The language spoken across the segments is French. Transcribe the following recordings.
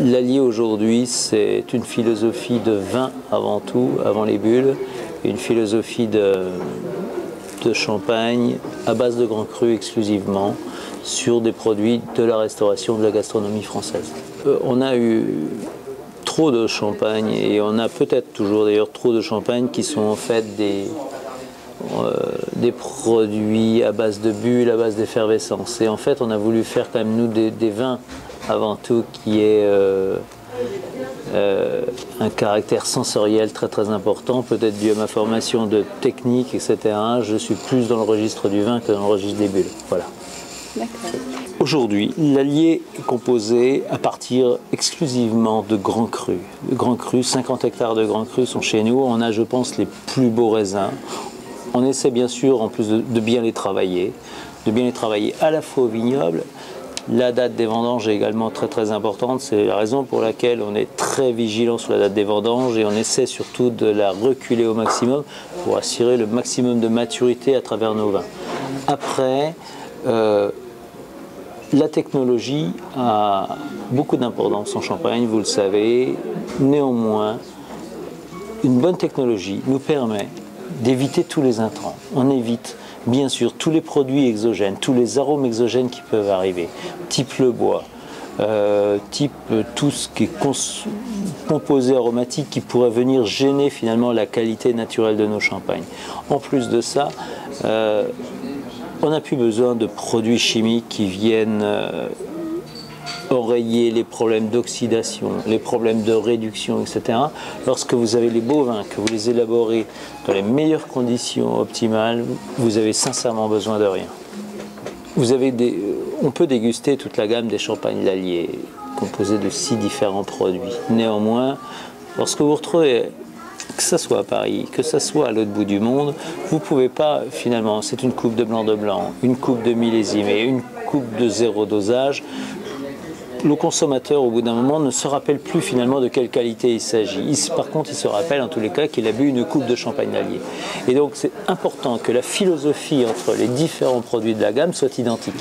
L'Allier aujourd'hui, c'est une philosophie de vin avant tout, avant les bulles, et une philosophie de champagne à base de grands crus exclusivement sur des produits de la restauration de la gastronomie française. On a eu trop de champagne et on a peut-être toujours d'ailleurs trop de champagne qui sont en fait des produits à base de bulles, à base d'effervescence. Et en fait, on a voulu faire quand même nous des vins avant tout qui aient un caractère sensoriel très important, peut-être dû à ma formation de technique, etc. Je suis plus dans le registre du vin que dans le registre des bulles. Voilà. Aujourd'hui, l'Allier est composé à partir exclusivement de grands crus. De grands crus, 50 hectares de grands crus sont chez nous. On a, je pense, les plus beaux raisins. On essaie bien sûr, en plus de bien les travailler, à la fois au vignoble. La date des vendanges est également très importante. C'est la raison pour laquelle on est très vigilant sur la date des vendanges et on essaie surtout de la reculer au maximum pour assurer le maximum de maturité à travers nos vins. Après, la technologie a beaucoup d'importance en Champagne, vous le savez. Néanmoins, une bonne technologie nous permet d'éviter tous les intrants. On évite bien sûr tous les produits exogènes, tous les arômes exogènes qui peuvent arriver, type le bois, type tout ce qui est composé aromatique qui pourrait venir gêner finalement la qualité naturelle de nos champagnes. En plus de ça, on n'a plus besoin de produits chimiques qui viennent enrayer les problèmes d'oxydation, les problèmes de réduction, etc. Lorsque vous avez les beaux vins, que vous les élaborez dans les meilleures conditions optimales, vous avez sincèrement besoin de rien. On peut déguster toute la gamme des champagnes L'Allier, composée de 6 différents produits. Néanmoins, lorsque vous retrouvez, que ce soit à Paris, que ce soit à l'autre bout du monde, vous ne pouvez pas, finalement, c'est une coupe de blanc, une coupe de millésimé, une coupe de zéro dosage. Le consommateur, au bout d'un moment, ne se rappelle plus finalement de quelle qualité il s'agit. Par contre, il se rappelle en tous les cas qu'il a bu une coupe de champagne L'Allier. Et donc, c'est important que la philosophie entre les différents produits de la gamme soit identique.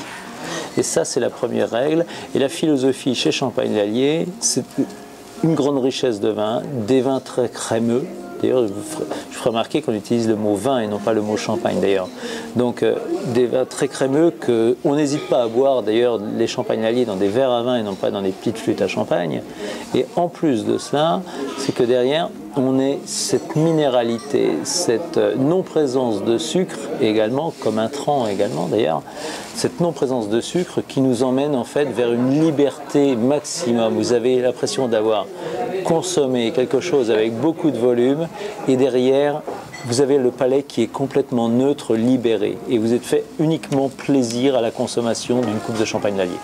Et ça, c'est la première règle. Et la philosophie chez Champagne L'Allier, c'est une grande richesse de vin, des vins très crémeux. D'ailleurs, je ferai remarquer qu'on utilise le mot vin et non pas le mot champagne d'ailleurs. Donc des vins très crémeux qu'on n'hésite pas à boire d'ailleurs les champagnes L'Allier dans des verres à vin et non pas dans des petites flûtes à champagne. Et en plus de cela, c'est que derrière, on ait cette minéralité, cette non-présence de sucre également, comme intrant également d'ailleurs, cette non-présence de sucre qui nous emmène en fait vers une liberté maximum. Vous avez l'impression d'avoir consommé quelque chose avec beaucoup de volume et derrière, vous avez le palais qui est complètement neutre, libéré et vous êtes fait uniquement plaisir à la consommation d'une coupe de champagne L'Allier.